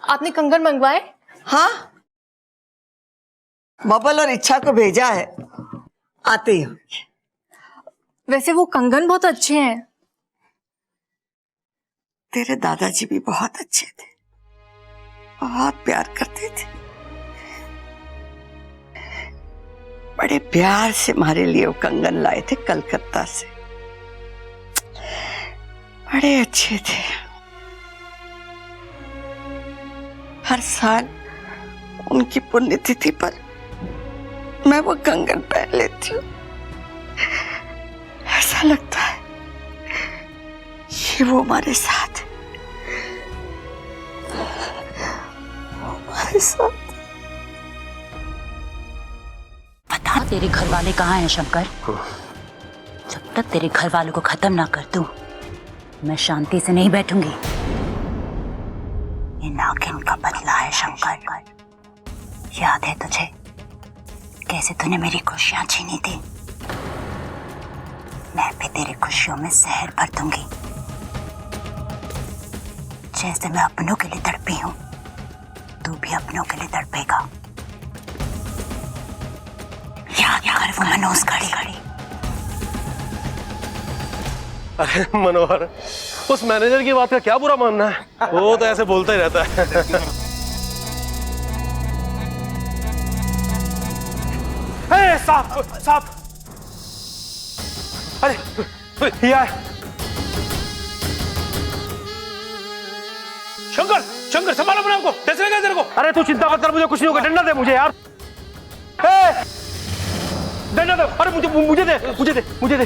आपने कंगन मंगवाए? हाँ, बबल और इच्छा को भेजा है, आते ही होंगे। वैसे वो कंगन बहुत अच्छे हैं। तेरे दादाजी भी बहुत अच्छे थे, बहुत प्यार करते थे। बड़े प्यार से हमारे लिए वो कंगन लाए थे कलकत्ता से, बड़े अच्छे थे। हर साल उनकी पुण्यतिथि पर मैं वो कंगन पहन लेती हूँ। ऐसा लगता है कि वो हमारे साथ है, वो हमारे साथ। बता तेरे घर वाले कहाँ हैं शंकर? जब तक तेरे घर वालों को खत्म ना कर दूं, मैं शांति से नहीं बैठूंगी। ये नागिन का बदला है शंकर। याद है तुझे कैसे तूने मेरी खुशियां छीनी थी? मैं भी तेरी खुशियों में जहर भर दूंगी। जैसे मैं अपनों के लिए तड़पी हूं, तू भी अपनों के लिए तड़पेगा। याद कर वो मनोज घड़ी। अरे मनोहर, उस मैनेजर की बात का क्या बुरा मानना है? वो तो ऐसे बोलता ही रहता है। साहब, अरे ये आए। शंकर संभालो अपने आपको, कैसे लगा तेरे को? अरे तू चिंता मत कर, मुझे कुछ नहीं होगा। डंडा दे मुझे यार, डंडा दे। अरे मुझे दे।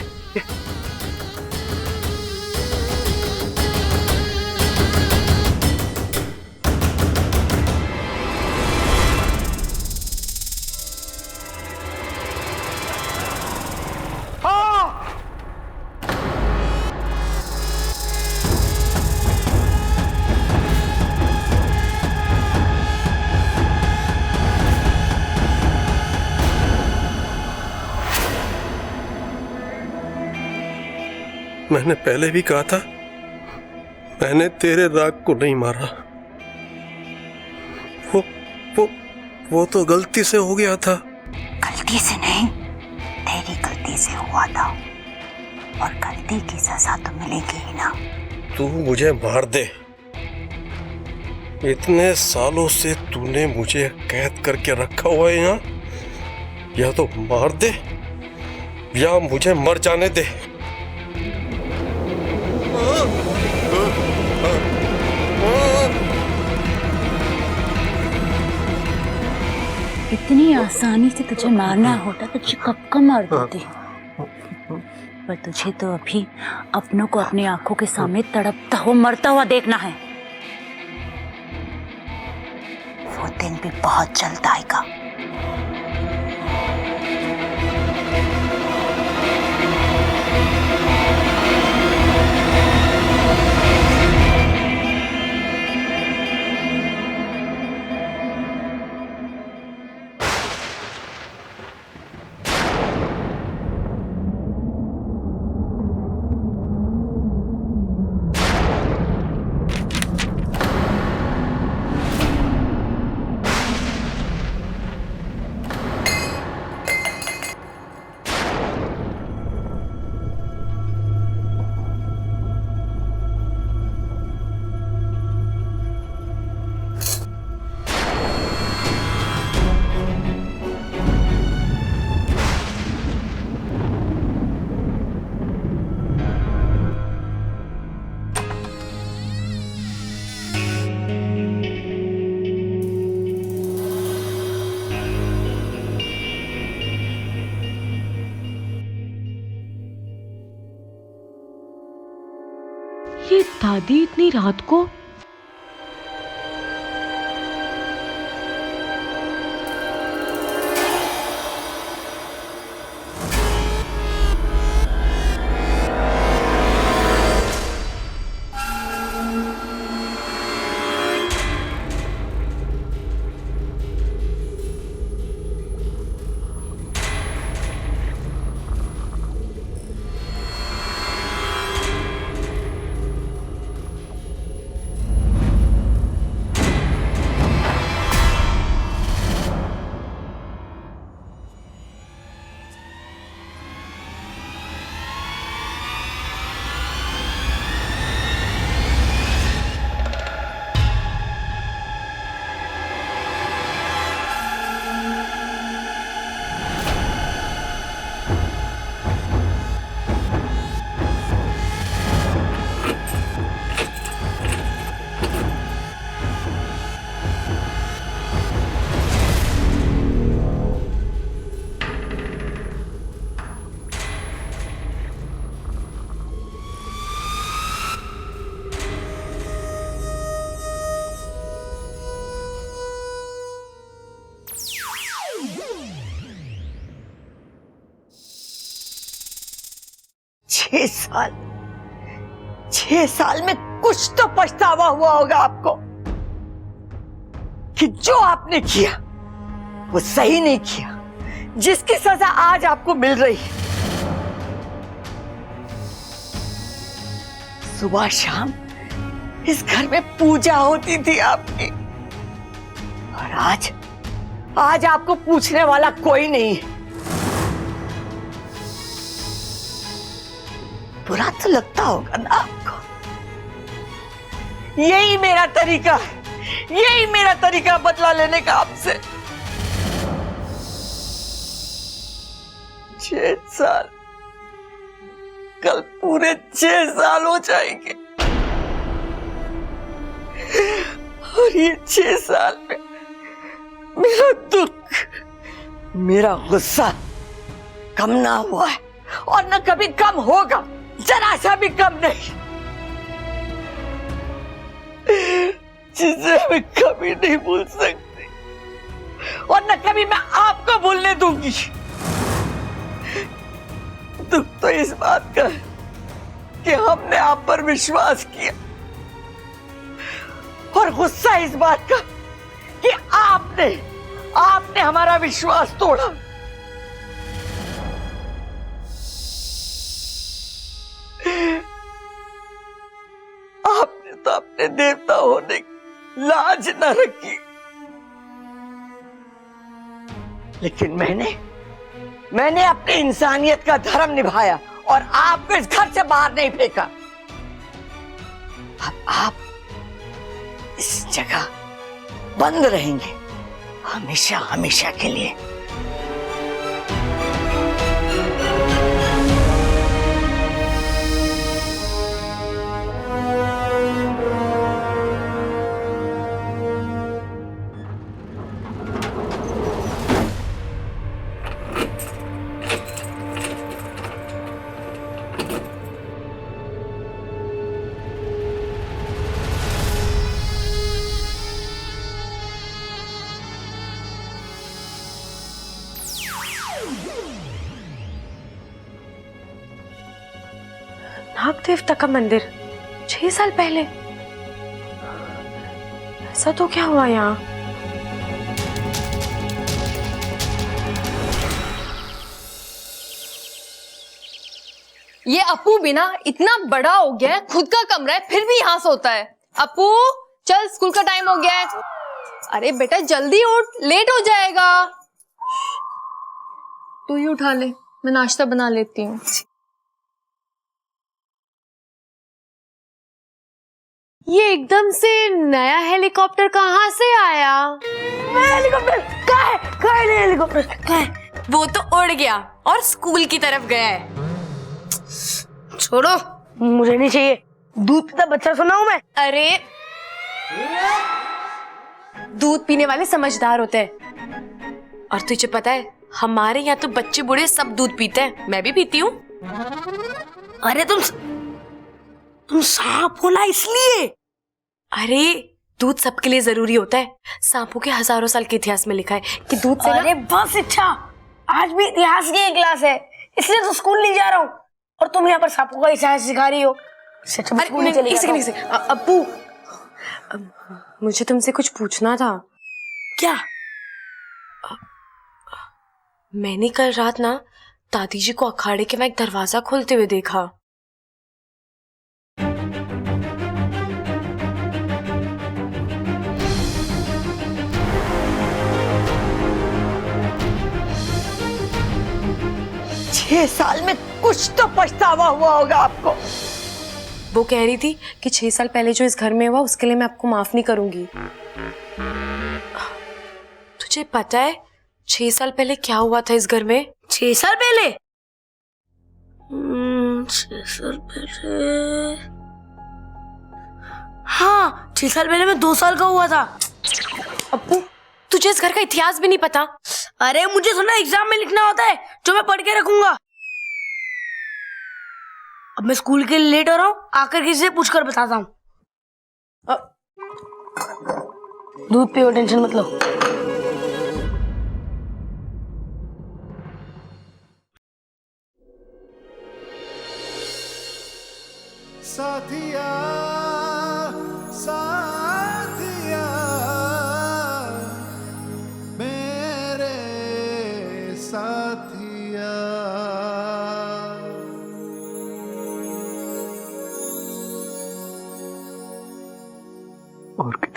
मैंने पहले भी कहा था, मैंने तेरे राग को नहीं मारा। वो तो गलती से हो गया था। गलती से नहीं, तेरी गलती से हुआ था, और गलती की सजा तो मिलेगी ही ना। तू मुझे मार दे, इतने सालों से तूने मुझे कैद करके रखा हुआ है यहाँ। या तो मार दे या मुझे मर जाने दे। इतनी आसानी से तुझे मारना होता तो तुझे कब का मार देती। पर तुझे तो अभी अपनों को अपनी आंखों के सामने तड़पता हुआ मरता हुआ देखना है। वो दिन भी बहुत जल्द आएगा। ये दादी इतनी रात को? छह साल में कुछ तो पछतावा हुआ होगा आपको कि जो आपने किया वो सही नहीं किया, जिसकी सजा आज आपको मिल रही है। सुबह शाम इस घर में पूजा होती थी आपकी, और आज आपको पूछने वाला कोई नहीं है। बुरा तो लगता होगा ना आपको। यही मेरा तरीका बदला लेने का आपसे। 6 साल, कल पूरे 6 साल हो जाएंगे, और ये 6 साल में मेरा दुख, मेरा गुस्सा कम ना हुआ है, और न कभी कम होगा, जरा सा भी कम नहीं, जिसे मैं कभी नहीं भूल सकती, और न कभी मैं आपको भूलने दूंगी। दुख तो इस बात का है कि हमने आप पर विश्वास किया, और गुस्सा इस बात का कि आपने हमारा विश्वास तोड़ा। आपने तो अपने देवता होने की लाज न रखी, लेकिन मैंने अपनी इंसानियत का धर्म निभाया और आपको इस घर से बाहर नहीं फेंका। अब आप इस जगह बंद रहेंगे हमेशा हमेशा के लिए। नाग देवता का मंदिर 6 साल पहले, ऐसा तो क्या हुआ यहाँ? ये अपू भी ना इतना बड़ा हो गया है, खुद का कमरा है फिर भी यहाँ सोता है। अपू चल, स्कूल का टाइम हो गया है। अरे बेटा जल्दी उठ, लेट हो जाएगा। तू ही उठा ले, मैं नाश्ता बना लेती हूँ। ये एकदम से नया हेलीकॉप्टर कहाँ से आया? हेलीकॉप्टर कहाँ है हेलीकॉप्टर कहाँ है? वो तो उड़ गया और स्कूल की तरफ गया है। छोड़ो, मुझे नहीं चाहिए। दूध पीता बच्चा सुना हूं मैं। अरे दूध पीने वाले समझदार होते हैं, और तुझे पता है हमारे यहाँ तो बच्चे बूढ़े सब दूध पीते हैं, मैं भी पीती हूँ। अरे तुम सांप हो ना इसलिए। अरे दूध सबके लिए जरूरी होता है। सांपों के हजारों साल के इतिहास में लिखा है कि दूध से अरे बस इच्छा, आज भी इतिहास की क्लास है, इसलिए तो स्कूल नहीं जा रहा हूँ, और तुम यहाँ पर सांपों का इतिहास सिखा रही हो। अप्पू, मुझे तुमसे कुछ पूछना था। क्या? मैंने कल रात ना दादी जी को अखाड़े के में एक दरवाजा खोलते हुए देखा। छह साल में कुछ तो पछतावा हुआ होगा आपको। वो कह रही थी कि 6 साल पहले जो इस घर में हुआ उसके लिए मैं आपको माफ नहीं करूंगी। तुझे पता है 6 साल पहले क्या हुआ था इस घर में? 6 साल पहले? 6 साल पहले, हाँ 6 साल पहले मैं 2 साल का हुआ था। अप्पू, तुझे इस घर का इतिहास भी नहीं पता? अरे मुझे थोड़ा एग्जाम में लिखना होता है जो मैं पढ़ के रखूंगा। अब मैं स्कूल के लिए लेट हो रहा हूँ, आकर किसी से पूछकर बताता हूँ। दूध पियो, टेंशन मत लो।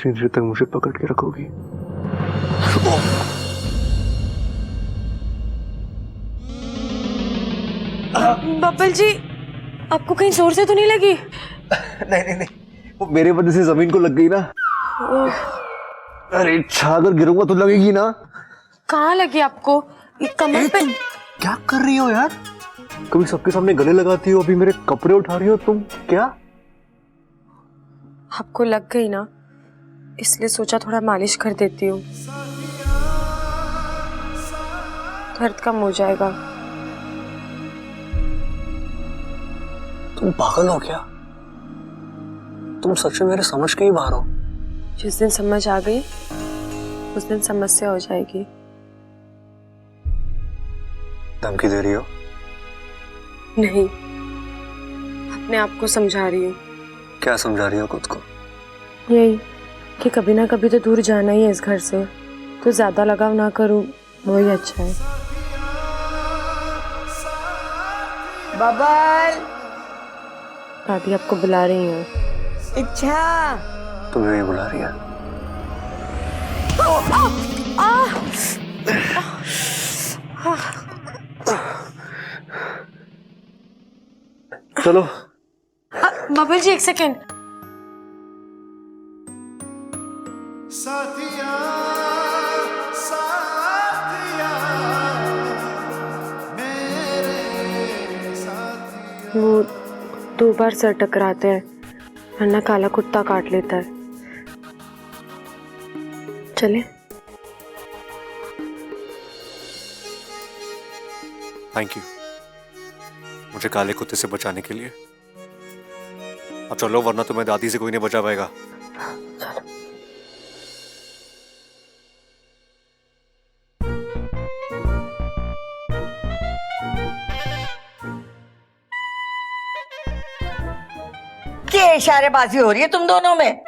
कितनी देर तक मुझे पकड़ के रखोगी? बब्बल जी, आपको कहीं जोर से तो नहीं लगी? नहीं नहीं नहीं, वो मेरे वजह से जमीन को लग गई ना। अरे अगर गिरूंगा तो लगेगी ना। कहाँ लगी आपको? ये कमर पे। क्या कर रही हो यार? कभी सबके सामने गले लगाती हो, अभी मेरे कपड़े उठा रही हो तुम। क्या आपको लग गई ना, इसलिए सोचा थोड़ा मालिश कर देती हूँ, दर्द कम हो जाएगा। तुम पागल हो क्या? तुम सच में मेरे समझ के ही बाहर हो। जिस दिन समझ आ गई उस दिन समस्या हो जाएगी। धमकी दे रही हो? नहीं, अपने आप को समझा रही हूँ। क्या समझा रही हो खुद को? यही कि कभी ना कभी तो दूर जाना ही है इस घर से, तो ज्यादा लगाव ना करूँ वही अच्छा है। बबल, दादी आपको बुला रही हैं। इच्छा, तुम्हें नहीं बुला रही है। चलो। बबल जी, एक सेकेंड। वो 2 बार सर टकराते हैं, वरना काला कुत्ता काट लेता है। चले? थैंक यू मुझे काले कुत्ते से बचाने के लिए। अब चलो, वरना तुम्हें दादी से कोई नहीं बचा पाएगा। क्या इशारेबाजी हो रही है तुम दोनों में?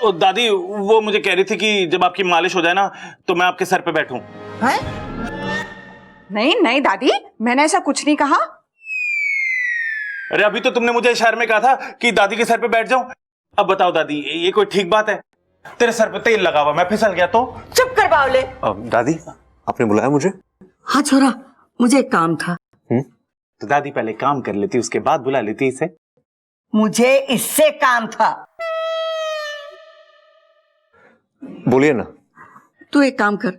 ओ दादी, वो मुझे कह रही थी कि जब आपकी मालिश हो जाए ना तो मैं आपके सर पे बैठूं। हैं? नहीं नहीं दादी, मैंने ऐसा कुछ नहीं कहा। अरे अभी तो तुमने मुझे इशारे में कहा था कि दादी के सर पे बैठ जाऊं। अब बताओ दादी, ये कोई ठीक बात है? तेरे सर पे तेल लगा हुआ, मैं फिसल गया तो? चुप कर बावले। दादी, आपने बुलाया मुझे? हाँ छोरा, मुझे एक काम था। तो दादी पहले काम कर लेती, उसके बाद बुला लेती इसे। मुझे इससे काम था। बोलिए ना। तू एक काम कर,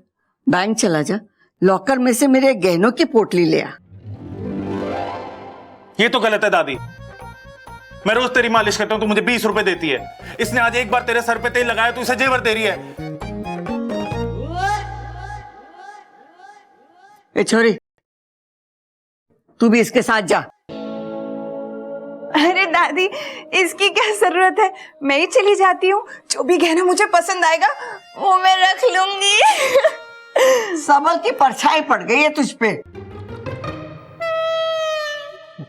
बैंक चला जा, लॉकर में से मेरे गहनों की पोटली ले आ। ये तो गलत है दादी। मैं रोज तेरी मालिश करता हूं, तू मुझे 20 रुपए देती है। इसने आज एक बार तेरे सर पे तेल लगाया तो इसे जेवर दे रही है। ए छोरी, तू भी इसके साथ जा। अरे दादी, इसकी क्या जरूरत है, मैं ही चली जाती हूँ। जो भी गहना मुझे पसंद आएगा वो मैं रख लूंगी। सबल की परछाई पड़ गई है तुझ पे।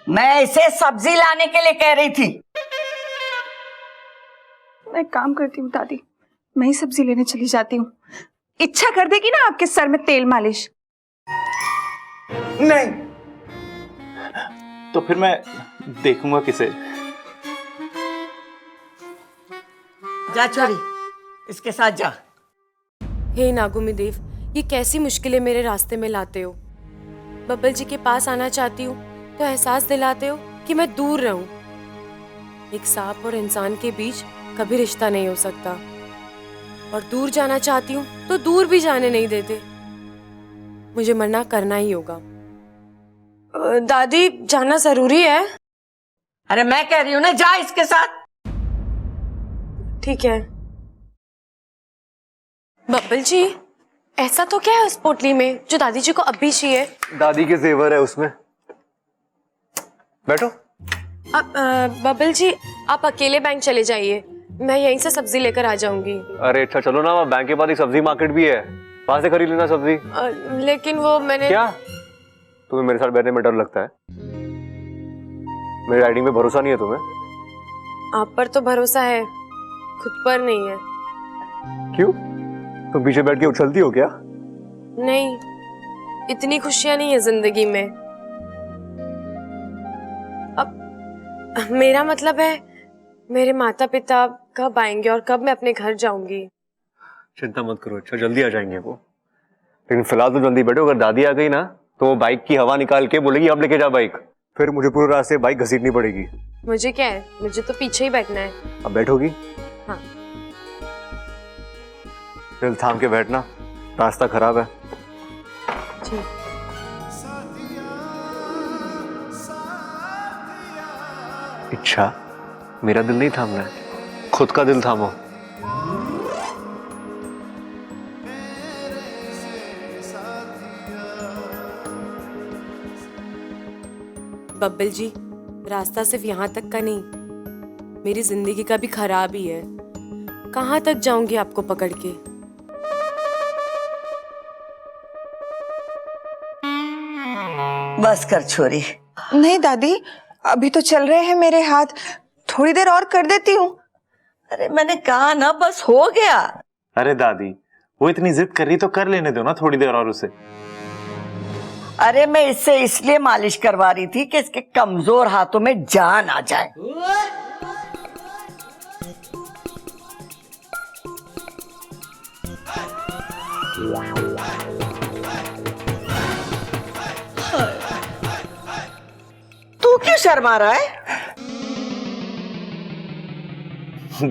मैं इसे सब्जी लाने के लिए कह रही थी। मैं काम करती हूँ दादी, मैं ही सब्जी लेने चली जाती हूँ। इच्छा कर देगी ना आपके सर में तेल मालिश? नहीं तो फिर मैं देखूंगा किसे। जा छोरी, इसके साथ जा। हे नागुमी देव, ये कैसी मुश्किलें मेरे रास्ते में लाते हो। बब्बल जी के पास आना चाहती हूँ तो एहसास दिलाते हो कि मैं दूर रहूं। एक सांप और इंसान के बीच कभी रिश्ता नहीं हो सकता, और दूर जाना चाहती हूँ तो दूर भी जाने नहीं देते। मुझे मना करना ही होगा। दादी, जाना जरूरी है? अरे मैं कह रही हूँ ना, जा इसके साथ। ठीक है। बब्बल जी, ऐसा तो क्या है उस पोटली में जो दादी जी को अभी चाहिए? दादी के जेवर है उसमें। बैठो। अब बब्बल जी, आप अकेले बैंक चले जाइए, मैं यहीं से सब्जी लेकर आ जाऊंगी। अरे अच्छा चलो ना, बैंक के पास एक सब्जी मार्केट भी है, वहां से खरीद लेना सब्जी। लेकिन वो मैंने। क्या तुम्हें मेरे साथ बैठने में डर लगता है? मेरी राइडिंग में भरोसा नहीं है तुम्हें? आप पर तो भरोसा है, खुद पर नहीं है। क्यों? तुम पीछे बैठ के उछलती हो क्या? नहीं, इतनी खुशियां नहीं है जिंदगी में। अब मेरा मतलब है, मेरे माता पिता कब आएंगे और कब मैं अपने घर जाऊंगी? चिंता मत करो, अच्छा जल्दी आ जाएंगे वो। लेकिन फिलहाल तो जल्दी बैठो, अगर दादी आ गई ना तो वो बाइक की हवा निकाल के बोलेगी अब लेके जा बाइक, फिर मुझे पूरे रास्ते बाइक घसीटनी पड़ेगी। मुझे क्या है, मुझे तो पीछे ही बैठना है। अब बैठोगी? हाँ। दिल थाम के बैठना, रास्ता खराब है। जी। इच्छा, मेरा दिल नहीं थामना है, खुद का दिल थामो। बब्बल जी, रास्ता सिर्फ यहाँ तक का नहीं, मेरी जिंदगी का भी खराब ही है। कहाँ तक जाऊंगी आपको पकड़ के? बस कर छोरी। नहीं दादी, अभी तो चल रहे हैं मेरे हाथ, थोड़ी देर और कर देती हूँ। अरे मैंने कहा ना बस हो गया। अरे दादी, वो इतनी जिद कर रही तो कर लेने दो ना थोड़ी देर और उसे। अरे मैं इससे इसलिए मालिश करवा रही थी कि इसके कमजोर हाथों में जान आ जाए। तू क्यों शर्मा रहा है?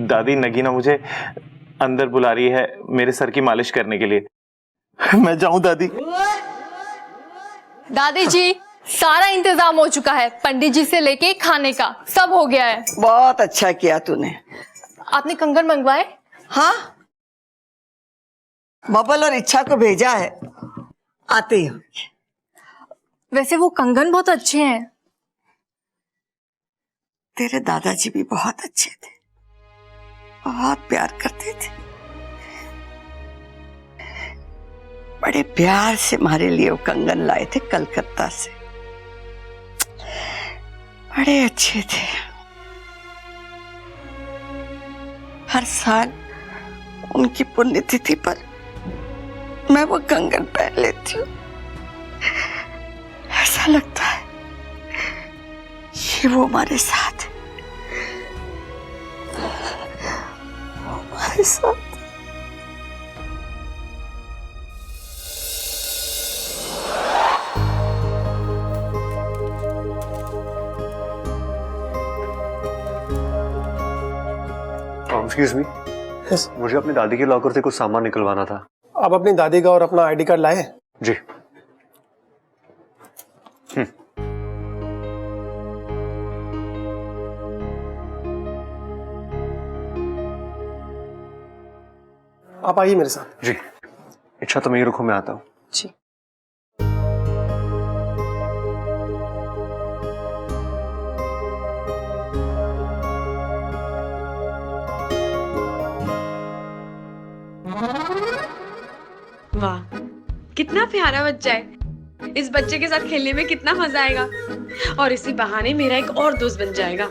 दादी, नगीना मुझे अंदर बुला रही है मेरे सर की मालिश करने के लिए। मैं जाऊं दादी? दादी जी, सारा इंतजाम हो चुका है, पंडित जी से लेके खाने का सब हो गया है। बहुत अच्छा किया तूने। आपने कंगन मंगवाए? हाँ, बबल और इच्छा को भेजा है, आते ही होंगे। वैसे वो कंगन बहुत अच्छे हैं। तेरे दादाजी भी बहुत अच्छे थे, बहुत प्यार करते थे। बड़े प्यार से हमारे लिए वो कंगन लाए थे कलकत्ता से, बड़े अच्छे थे। हर साल उनकी पुण्यतिथि पर मैं वो कंगन पहन लेती हूँ। ऐसा लगता है कि वो हमारे साथ है, वो हमारे साथ। एक्सक्यूज मी, मुझे अपनी दादी के लॉकर से कुछ सामान निकलवाना था। आप अपनी दादी का और अपना आईडी कार्ड लाए? जी। आप आइए मेरे साथ। जी। इच्छा तो मैं रुको, मैं आता हूँ। जी। वाह, कितना प्यारा बच्चा है। इस बच्चे के साथ खेलने में कितना मजा आएगा, और इसी बहाने मेरा एक और दोस्त बन जाएगा।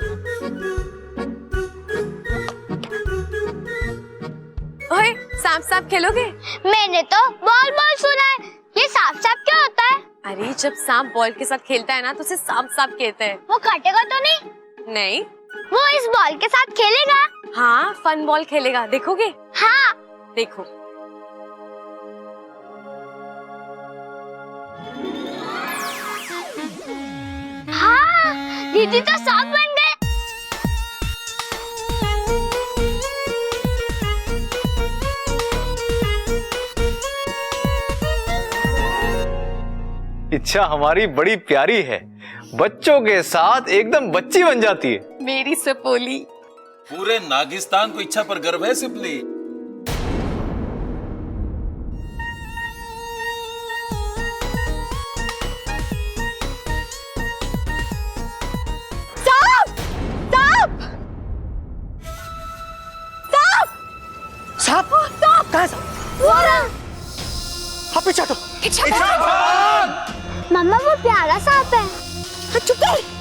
ओए, सांप सांप खेलोगे? मैंने तो बॉल बॉल सुना है, ये सांप सांप क्या होता है? अरे, जब सांप बॉल के साथ खेलता है ना तो उसे सांप सांप कहते हैं। वो काटेगा तो नहीं? नहीं। वो इस बॉल के साथ खेलेगा? हाँ, फन बॉल खेलेगा, देखोगे? हाँ। देखो। हाँ, दीदी तो सांप बन गए। इच्छा हमारी बड़ी प्यारी है, बच्चों के साथ एकदम बच्ची बन जाती है। मेरी सपोली। पूरे नागिस्तान को इच्छा पर गर्व है सिपली। साहब, कहाँ साहब? हाँ, पीछे हटो। मम्मा, वो प्यारा सांप है। हाँ, चुप कर।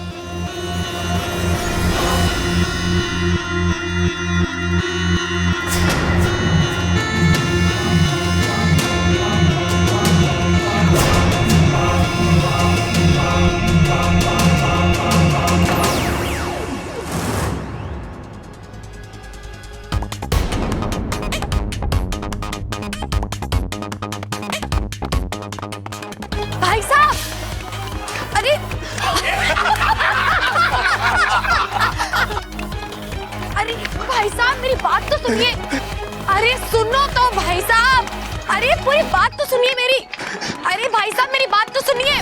सुनिए। अरे सुनो तो भाई साहब, अरे पूरी बात तो सुनिए मेरी। अरे भाई साहब मेरी बात तो सुनिए।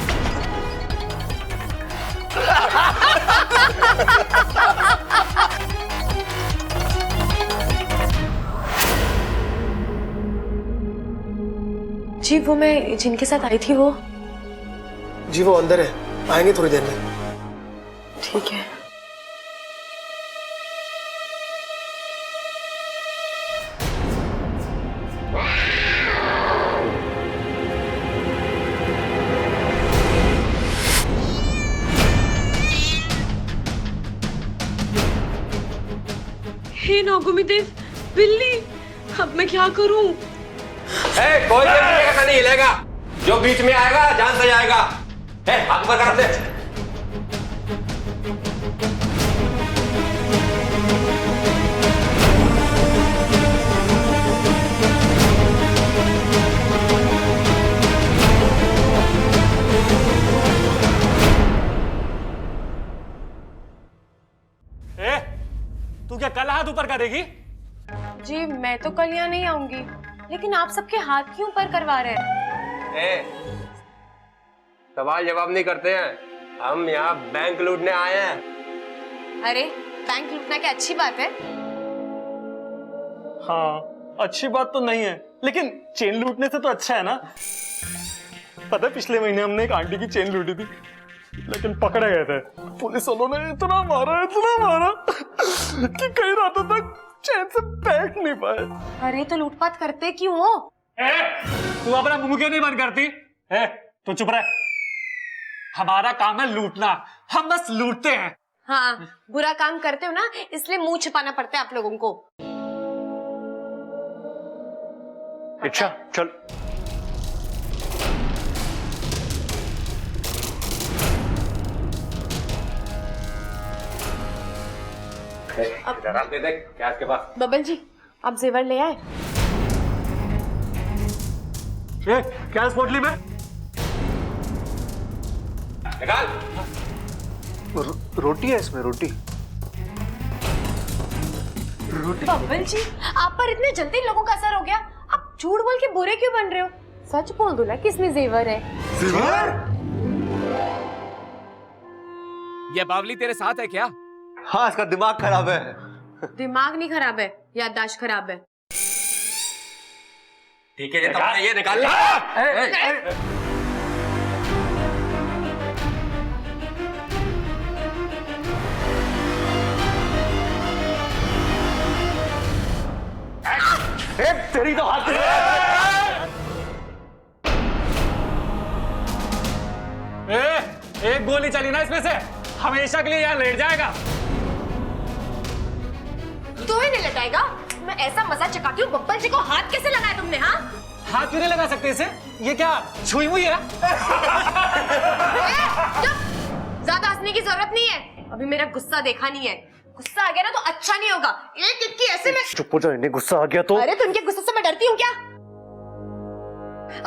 जी वो मैं जिनके साथ आई थी वो। जी वो अंदर है, आएंगे थोड़ी देर में। ठीक है। हे नागुमी देव, बिल्ली, अब मैं क्या करूं? कोई का नहीं हिलेगा, जो बीच में आएगा जान से जाएगा। हाथ ऊपर कर दे। तू क्या कल हाथ ऊपर करेगी? जी मैं तो कल यहाँ नहीं आऊंगी, लेकिन आप सबके हाथ क्यों ऊपर करवा रहे हैं? सवाल जवाब नहीं करते हैं, हम यहाँ बैंक लूटने आए हैं। अरे बैंक लूटना क्या अच्छी बात है? हाँ अच्छी बात तो नहीं है, लेकिन चेन लूटने से तो अच्छा है ना। पता है पिछले महीने हमने एक आंटी की चेन लूटी थी, लेकिन पकड़े गए थे। पुलिस वालों ने इतना मारा कि कई रातों तक चैन से बैठ नहीं पाए। अरे तो लूटपाट करते क्यों हो? तू अपना मुंह क्यों नहीं बंद करती? तू चुप रह। हमारा काम है लूटना, हम बस लूटते हैं। हाँ बुरा काम करते हो ना, इसलिए मुंह छिपाना पड़ता है आप लोगों को। अच्छा चल। दे देख क्या इसके पास। बबल जी आप जेवर ले आए? क्या इस पोटली में? निकाल। रोटी है इसमें, रोटी। बबल जी आप पर इतने जल्दी लोगों का असर हो गया, आप झूठ बोल के बुरे क्यों बन रहे हो? सच बोल दो ना कि इसमें जेवर है। ये बावली तेरे साथ है क्या? हाँ इसका दिमाग खराब है। दिमाग नहीं खराब है, याददाश्त खराब है। ठीक है ये निकाल ले। तेरी तो हाथ एक गोली चली ना इसमें से हमेशा के लिए यहाँ लेट जाएगा। तो ही नहीं लगाएगा? मैं ऐसा मजा चकाती हूँ, बब्बल जी को हाथ कैसे लगाया तुमने? हाँ हाथ क्यों नहीं लगा सकते इसे? ये क्या छुई हुई है? ज्यादा हंसने की जरूरत नहीं है, अभी मेरा गुस्सा देखा नहीं है। गुस्सा आ गया ना तो अच्छा नहीं होगा। एक एक की ऐसे में चुप हो जाओ, इन्हें गुस्सा आ गया तो। अरे तुम इनके गुस्से से मैं डरती हूँ क्या?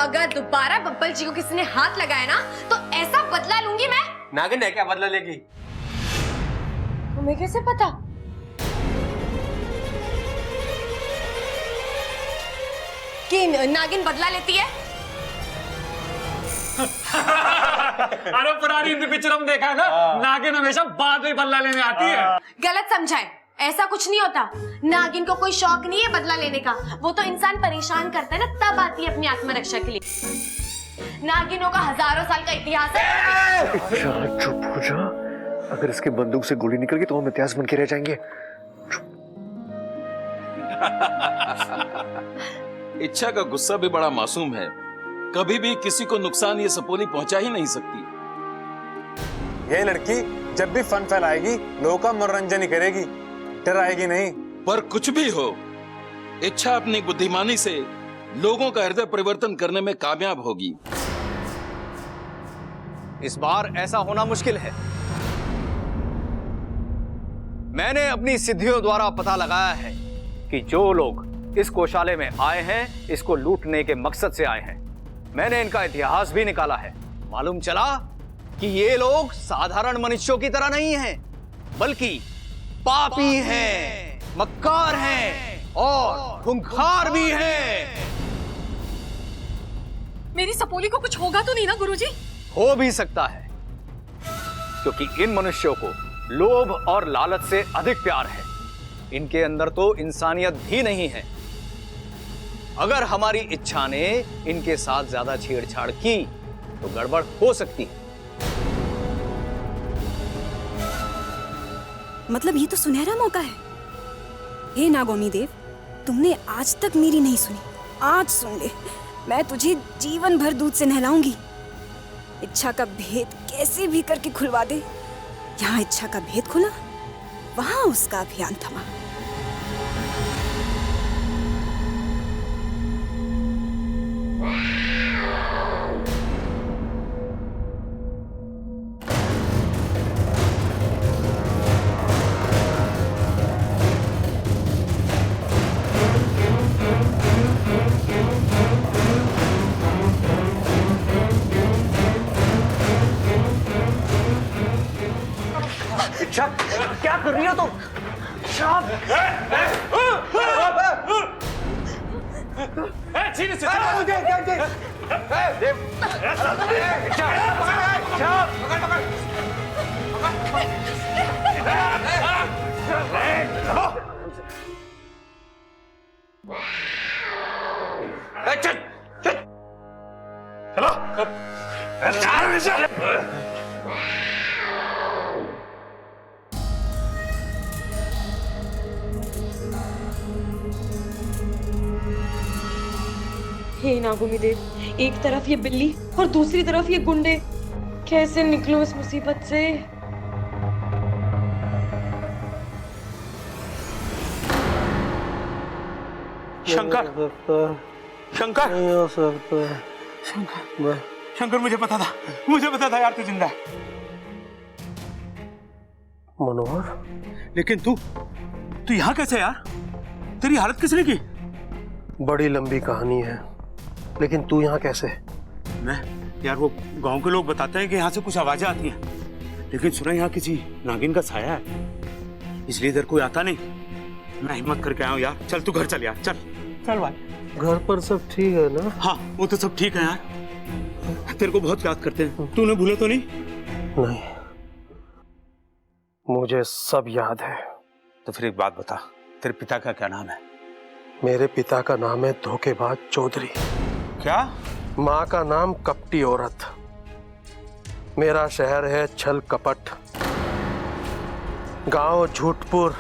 अगर दोबारा बब्बल जी को किसी ने हाथ लगाया ना तो ऐसा बदला लूंगी मैं। नागिन है क्या बदला लेगी? तुम्हें कैसे पता? कि नागिन बदला लेती है? अरे पुरानी हिंदी पिक्चर हम देखा है ना, नागिन हमेशा बाद में बदला लेने आती है। गलत समझाए, ऐसा कुछ नहीं होता। नागिन को कोई शौक नहीं है बदला लेने का, वो तो इंसान परेशान करता है ना तब आती है अपनी आत्मरक्षा के लिए। नागिनों का हजारों साल का इतिहास है। चुप हो जा, अगर इसके बंदूक से गोली निकल गई तो हम इतिहास बन के रह जाएंगे। इच्छा का गुस्सा भी बड़ा मासूम है, कभी भी किसी को नुकसान ये सपोली पहुंचा ही नहीं सकती। यह लड़की जब भी फन फैलाएगी लोगों का मनोरंजन ही करेगी, डराएगी नहीं। पर कुछ भी हो, इच्छा अपनी बुद्धिमानी से लोगों का हृदय परिवर्तन करने में कामयाब होगी। इस बार ऐसा होना मुश्किल है। मैंने अपनी सिद्धियों द्वारा पता लगाया है कि जो लोग इस गौशाले में आए हैं इसको लूटने के मकसद से आए हैं। मैंने इनका इतिहास भी निकाला है। मालूम चला कि ये लोग साधारण मनुष्यों की तरह नहीं हैं, बल्कि पापी हैं, मक्कार हैं, और खूंखार भी हैं। मेरी सपोली को कुछ होगा तो नहीं ना गुरुजी? हो भी सकता है, क्योंकि इन मनुष्यों को लोभ और लालच से अधिक प्यार है। इनके अंदर तो इंसानियत भी नहीं है। अगर हमारी इच्छा ने इनके साथ ज्यादा छेड़छाड़ की तो गड़बड़ हो सकती है। मतलब ये तो सुनहरा मौका है। हे नागोमी देव, तुमने आज तक मेरी नहीं सुनी, आज सुन ले। मैं तुझे जीवन भर दूध से नहलाऊंगी। इच्छा का भेद कैसे भी करके खुलवा दे। यहाँ इच्छा का भेद खुला, वहां उसका अभियान थमा। इच्छा, क्या कर रही हो तुम? हे नागोमी देव, एक तरफ ये बिल्ली और दूसरी तरफ ये गुंडे, कैसे निकलूं इस मुसीबत से? शंकर, शंकर नहीं हो सकता। शंकर, शंकर मुझे पता था यार तू जिंदा है। मनोहर, लेकिन तू यहाँ कैसे यार? तेरी हालत किसने की? बड़ी लंबी कहानी है, लेकिन तू यहाँ कैसे? मैं यार, वो गांव के लोग बताते हैं कि यहाँ से कुछ आवाजें आती हैं, लेकिन सुना यहाँ किसी नागिन का साया है, इसलिए इधर कोई आता नहीं। मैं हिम्मत करके आया हूँ यार। चल तू घर चल यार, चल चल भाई। घर पर सब ठीक है ना? हाँ, वो तो सब ठीक है यार। तेरे को बहुत याद करते हैं। तू उन्हें भूले तो नहीं? नहीं, मुझे सब याद है। तो फिर एक बात बता, तेरे पिता का क्या नाम है? मेरे पिता का नाम है धोखेबाज चौधरी। क्या? माँ का नाम कपटी औरत। मेरा शहर है छल कपट। गांव झूठपुर,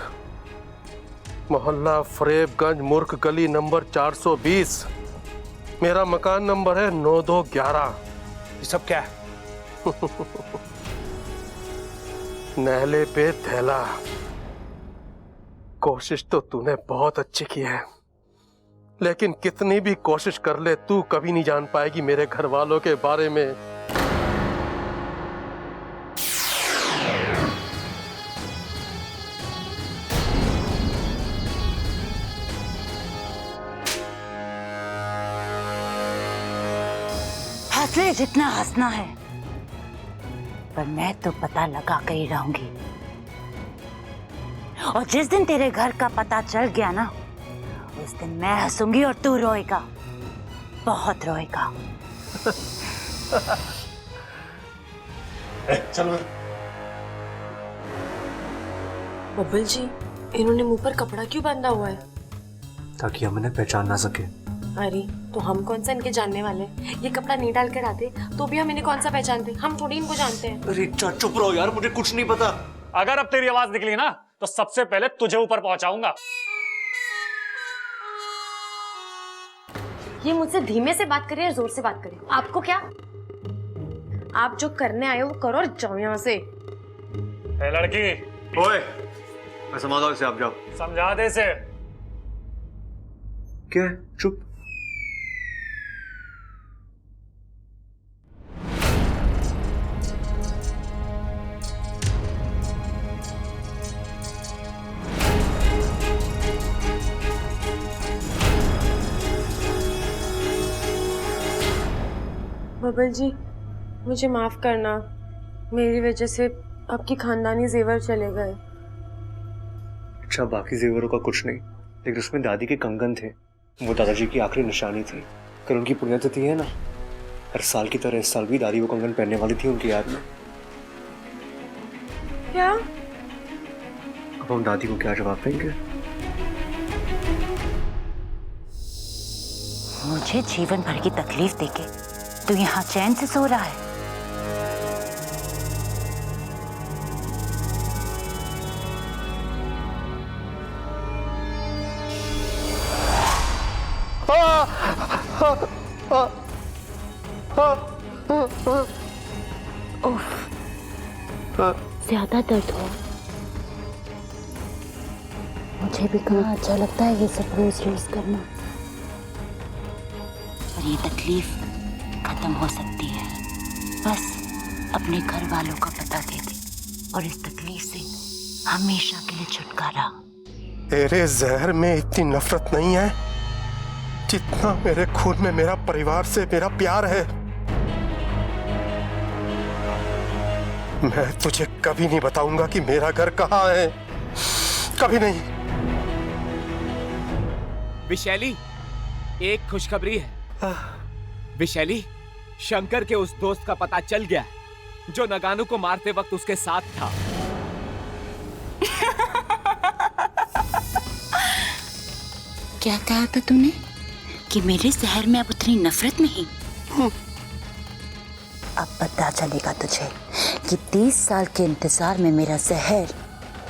मोहल्ला फरेबगंज, मूर्ख गली नंबर 420। मेरा मकान नंबर है 9211। ये सब क्या है? नहले पे थैला। कोशिश तो तूने बहुत अच्छी की है, लेकिन कितनी भी कोशिश कर ले तू कभी नहीं जान पाएगी मेरे घर वालों के बारे में। हंस ले जितना हंसना है, पर मैं तो पता लगा कर ही रहूंगी। और जिस दिन तेरे घर का पता चल गया ना, उस दिन मैं हंसूंगी और तू रोएगा, बहुत रोएगा। चल बब्बल जी, इन्होंने मुंह पर कपड़ा क्यों बांधा हुआ है? ताकि हम इन्हें पहचान ना सके। अरे तो हम कौन सा इनके जानने वाले? ये कपड़ा नहीं डाल कर आते तो भी हम इन्हें कौन सा पहचानते? हम थोड़ी इनको जानते हैं। अरे चुप रहो यार, मुझे कुछ नहीं पता। अगर अब तेरी आवाज निकली ना तो सबसे पहले तुझे ऊपर पहुंचाऊंगा। ये मुझसे धीमे से बात करे या जोर से बात करे, आपको क्या? आप जो करने आए हो वो करो और जाओ यहाँ से। ए लड़की, ओए, मैं समझाओ इसे, आप जाओ। समझा दे इसे। क्या? चुप। बब्बल जी, मुझे माफ करना, मेरी वजह से आपकी खानदानी जेवर चले गए। अच्छा, बाकी जेवरों का कुछ नहीं, लेकिन उसमें दादी के कंगन थे। वो दादाजी की आखिरी निशानी थी। कल उनकी पुण्यतिथि है ना, हर साल की तरह इस साल भी दादी वो कंगन पहनने वाली थी उनकी याद में। क्या? अब हम दादी को क्या जवाब देंगे? मुझे जीवन भर की तकलीफ देके तू यहाँ चैन से सो रहा है? ज्यादा दर्द हो? मुझे भी कहाँ अच्छा लगता है ये सब रोज रोज करना। और ये तकलीफ खत्म हो सकती है, बस अपने घर वालों का पता दे दे और इस तकलीफ से हमेशा के लिए छुटकारा। तेरे जहर में इतनी नफरत नहीं है जितना मेरे खून में मेरा परिवार से मेरा प्यार है। मैं तुझे कभी नहीं बताऊंगा कि मेरा घर कहाँ है, कभी नहीं। विशैली, एक खुशखबरी है। विशैली, शंकर के उस दोस्त का पता चल गया है जो नगानू को मारते वक्त उसके साथ था। क्या कहा था तूने कि मेरे जहर में अब उतनी नफरत नहीं? अब पता चलेगा तुझे कि 30 साल के इंतजार में मेरा जहर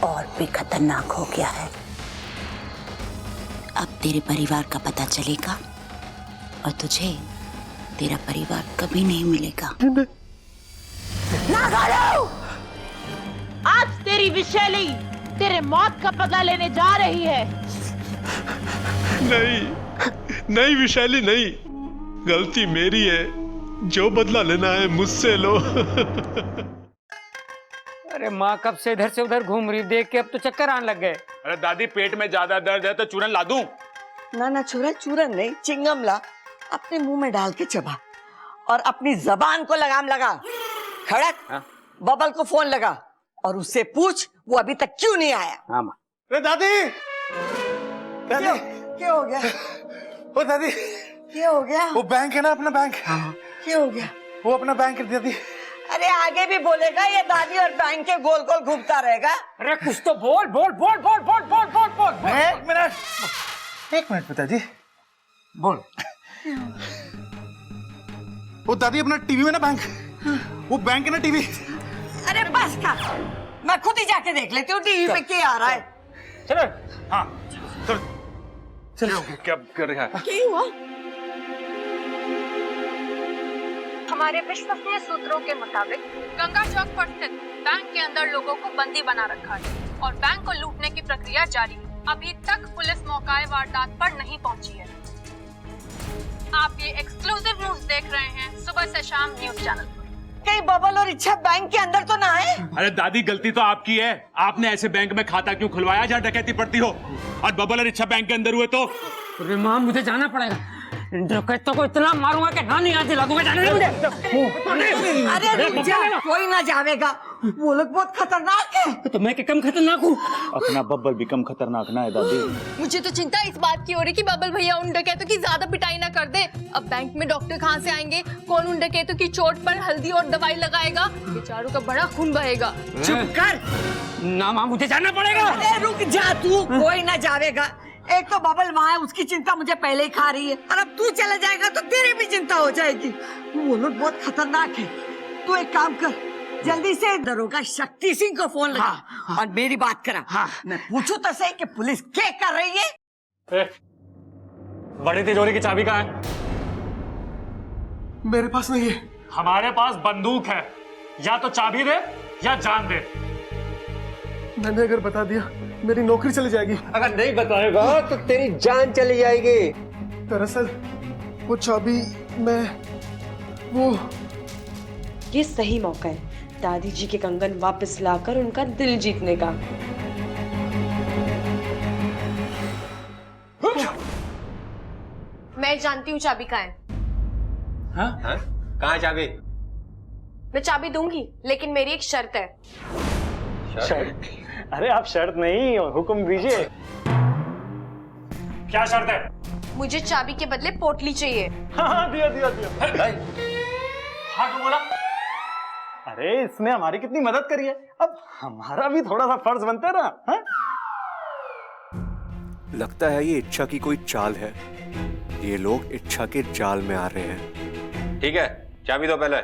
और भी खतरनाक हो गया है। अब तेरे परिवार का पता चलेगा और तुझे तेरा परिवार कभी नहीं मिलेगा। नागालू! आज तेरी विशैली तेरे मौत का पता लेने जा रही है। नहीं नहीं विशाली, नहीं, गलती मेरी है। जो बदला लेना है मुझसे लो। अरे माँ कब से इधर से उधर घूम रही, देख के अब तो चक्कर आने लग गए। अरे दादी, पेट में ज्यादा दर्द है तो चूरन ला दूं? ना ना छोरा, चूरन नहीं, चिंगम ला, अपने मुंह में डाल के चबा और अपनी जबान को लगाम लगा। खड़क, बबल को फोन लगा और उससे पूछ वो अभी तक क्यों नहीं आया। हाँ माँ। अरे दादी, दादी क्या हो गया? ओ दादी, क्या हो गया? वो बैंक है ना अपना बैंक, क्या हो गया? वो अपना बैंक है दादी। अरे आगे भी बोलेगा ये दादी और बैंक के गोल गोल घूमता रहेगा। अरे कुछ तो बोल बोल बोल बोल बोल बोल बोल बोल बोल। एक मिनट पिताजी, बोल। वो दादी अपना टीवी में ना बैंक, वो बैंक है ना टीवी। अरे बस का, मैं खुद ही जाके देख लेती हूँ टीवी पे क्या आ रहा है। चलो। हाँ चलो चलो। क्या कर रहा है? क्या हुआ? हमारे विश्वसनीय सूत्रों के मुताबिक गंगा चौक पर स्थित बैंक के अंदर लोगों को बंदी बना रखा है और बैंक को लूटने की प्रक्रिया जारी है। अभी तक पुलिस मौके वारदात पर नहीं पहुंची है। आप ये एक्सक्लूसिव न्यूज देख रहे हैं सुबह से शाम न्यूज चैनल पर। कहीं बबल और इच्छा बैंक के अंदर तो ना है? अरे दादी, गलती तो आपकी है। आपने ऐसे बैंक में खाता क्यों खुलवाया जहाँ डकैती पड़ती हो? और बबल और इच्छा बैंक के अंदर हुए तो? अरे माँ मुझे जाना पड़ेगा, डकैतों को इतना मारूंगा कि नानी याद दिलाऊंगा। जाने दे मुझे। अरे रुक जा, कोई ना जावेगा, वो लोग बहुत खतरनाक है। तो मैं क्या कम खतरनाक हूँ? अपना बब्बल भी कम खतरनाक ना है दादी। मुझे तो चिंता इस बात की हो रही कि बबल भैया उन डकैतों की ज्यादा पिटाई ना कर दे। अब बैंक में डॉक्टर कहाँ से आएंगे? कौन उन डकैतों की चोट पर हल्दी और दवाई लगाएगा? बेचारों का बड़ा खून बहेगा। चुप कर ना माँ, मुझे जाना पड़ेगा। अरे रुक जा तू, कोई ना जावेगा। एक तो बबल वहाँ है, उसकी चिंता मुझे पहले ही खा रही है और अब तू चला जाएगा तो तेरी भी चिंता हो जाएगी। वो लोग बहुत खतरनाक है। तू एक काम कर, जल्दी से दरोगा शक्ति सिंह को फोन लगा और मेरी बात करा। मैं पूछूं तो सही कि पुलिस क्या कर रही है। बड़ी तिजोरी की चाबी कहाँ है? मेरे पास नहीं है। हमारे पास बंदूक है, या तो चाबी दे या जान दे। मैंने अगर बता दिया मेरी नौकरी चली जाएगी। अगर नहीं बताएगा तो तेरी जान चली जाएगी। दरअसल वो चाबी मैं वो ये सही मौका है दादी जी के कंगन वापस लाकर उनका दिल जीतने का। मैं जानती हूँ चाबी कहाँ है। हाँ? कहाँ चाबी? मैं चाबी दूंगी, लेकिन मेरी एक शर्त है। शर्त? अरे आप शर्त नहीं, हुक्म दीजिए। क्या शर्त है? मुझे चाबी के बदले पोटली चाहिए। हाँ, दिया दिया दिया। हाँ क्यों बोला? अरे इसने हमारी कितनी मदद करी है, अब हमारा भी थोड़ा सा फर्ज बनता है ना। हाँ? लगता है ये इच्छा की कोई चाल है। ये लोग इच्छा के जाल में आ रहे हैं। ठीक है, चाबी दो पहले।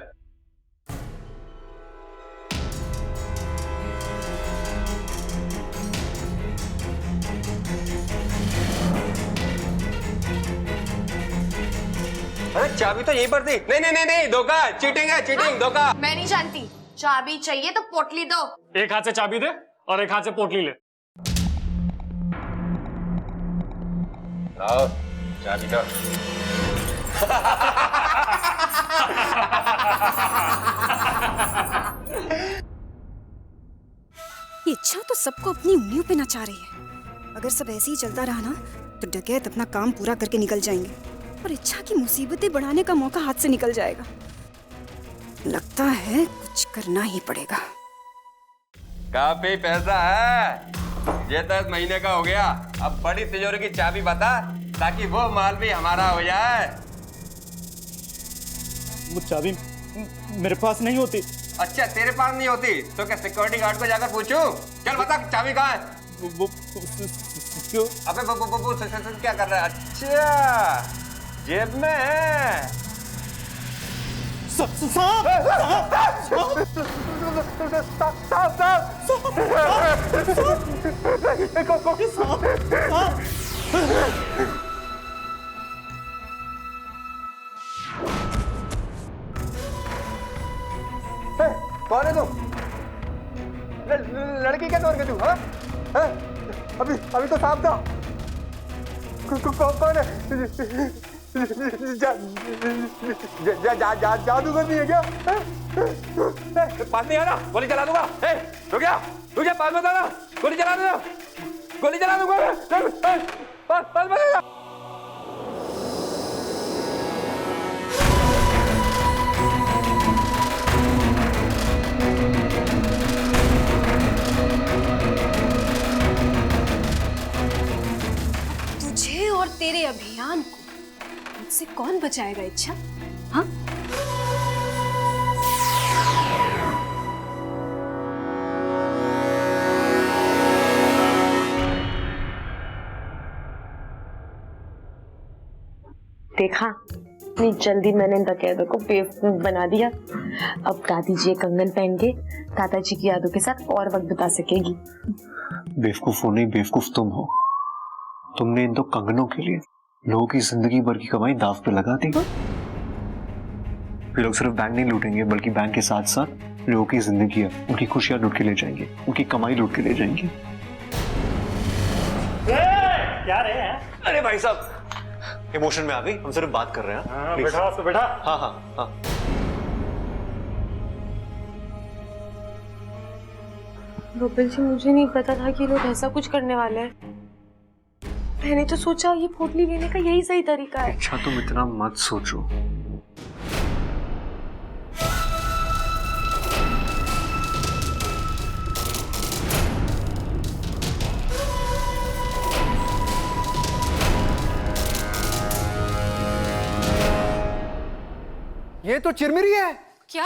अरे चाबी तो यहीं पर थी। नहीं नहीं नहीं नहीं, धोखा, चीटिंग है, चीटिंग, धोखा। मैं नहीं जानती, चाबी चाहिए तो पोटली दो। एक हाथ से चाबी दे और एक हाथ से पोटली ले। लाओ चाबी दो। ये इच्छा तो सबको अपनी उंगलियों पे नचा रही है। अगर सब ऐसे ही चलता रहा ना तो डकैत अपना काम पूरा करके निकल जाएंगे और इच्छा की मुसीबतें बढ़ाने का मौका हाथ से निकल जाएगा। लगता है कुछ करना ही पड़ेगा। काफी पैसा है, ये 10 महीने का हो गया। अब बड़ी तिजोरी की चाबी बता ताकि वो माल भी हमारा हो जाए। वो चाबी मेरे पास नहीं होती। अच्छा तेरे पास नहीं होती तो क्या सिक्योरिटी गार्ड को जाकर पूछूं? चल बता चाबी कहाँ है? क्यों? अबे वो क्या कर रहा है? अच्छा जेब में है। कौन है तुम? लड़की क्या तोड़ के तू? अभी तो साफ था। कौन है? जादूगर नहीं है क्या? पास नहीं आना, गोली चला दूंगा। रुक जा, पास मत आना, गोली चला दूंगा, गोली चला दूंगा। पास मत आना। तुझे और तेरे अभियान को मुझसे कौन बचाएगा इच्छा? हाँ? देखा, इतनी जल्दी मैंने डकैतों को बेवकूफ बना दिया। अब दादी जी कंगन पहन के दादाजी की यादों के साथ और वक्त बिता सकेगी। बेवकूफ हो नहीं, बेवकूफ तुम हो। तुमने इन दो कंगनों के लिए लोगों की जिंदगी भर की कमाई दाव पे लगा दी। ये लोग सिर्फ बैंक नहीं लूटेंगे बल्कि बैंक के साथ साथ लोगों की जिंदगी, उनकी खुशियां लूट के ले जाएंगे, उनकी कमाई लूट के ले जाएंगे। क्या रहे हैं? अरे भाई साहब, इमोशन में आ गई, हम सिर्फ बात कर रहे हैं। बेटा। हाँ हाँ हाँ। गोपाल जी, मुझे नहीं पता था कि लोग ऐसा कुछ करने वाले हैं। मैंने तो सोचा ये पोटली लेने का यही सही तरीका है। अच्छा तुम इतना मत सोचो। ये तो चिरमिरी है। क्या?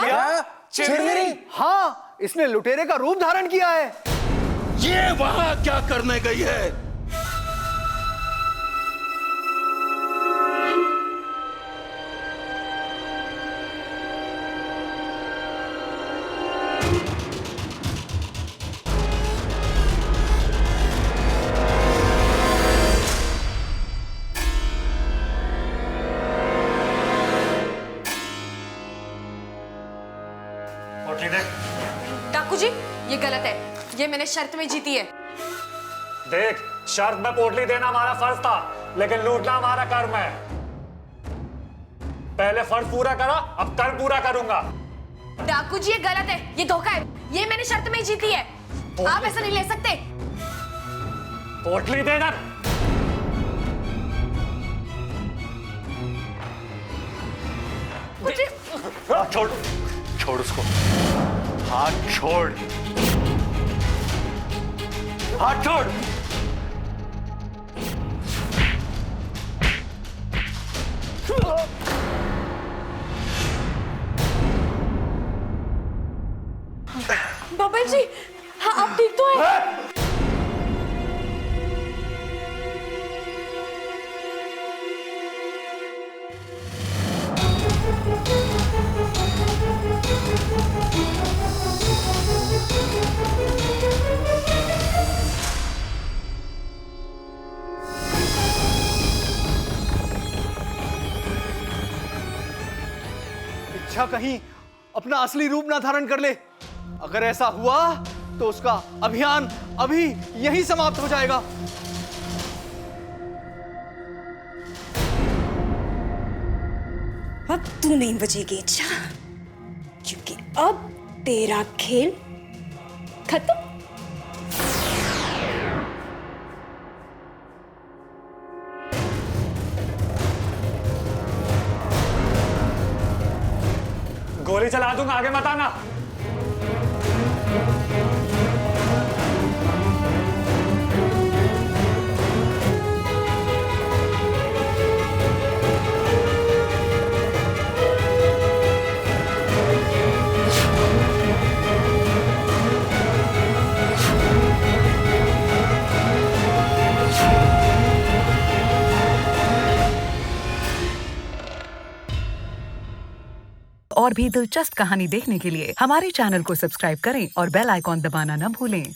चिरमिरी? हाँ, इसने लुटेरे का रूप धारण किया है। ये वहां क्या करने गई है? डाकू जी, ये गलत है। ये मैंने शर्त में जीती है। देख, शर्त में पोटली देना हमारा फर्ज था, लेकिन लूटना हमारा कर्म है। पहले फर्ज पूरा करा, अब कर्म पूरा करूंगा। डाकू जी, ये गलत है, ये धोखा है। ये मैंने शर्त में जीती है, आप ऐसा नहीं ले सकते। पोटली देना। हाथ छोड़, छोड़ उसको, हाथ छोड़, हाथ छोड़। बबल जी, हाँ आप ठीक तो हैं? इच्छा कहीं अपना असली रूप ना धारण कर ले। अगर ऐसा हुआ तो उसका अभियान अभी यहीं समाप्त हो जाएगा। अब तू नहीं बचेगी इच्छा, क्योंकि अब तेरा खेल खत्म। गोली चला दूंगा, आगे मत आना। और भी दिलचस्प कहानी देखने के लिए हमारे चैनल को सब्सक्राइब करें और बेल आइकॉन दबाना न भूलें।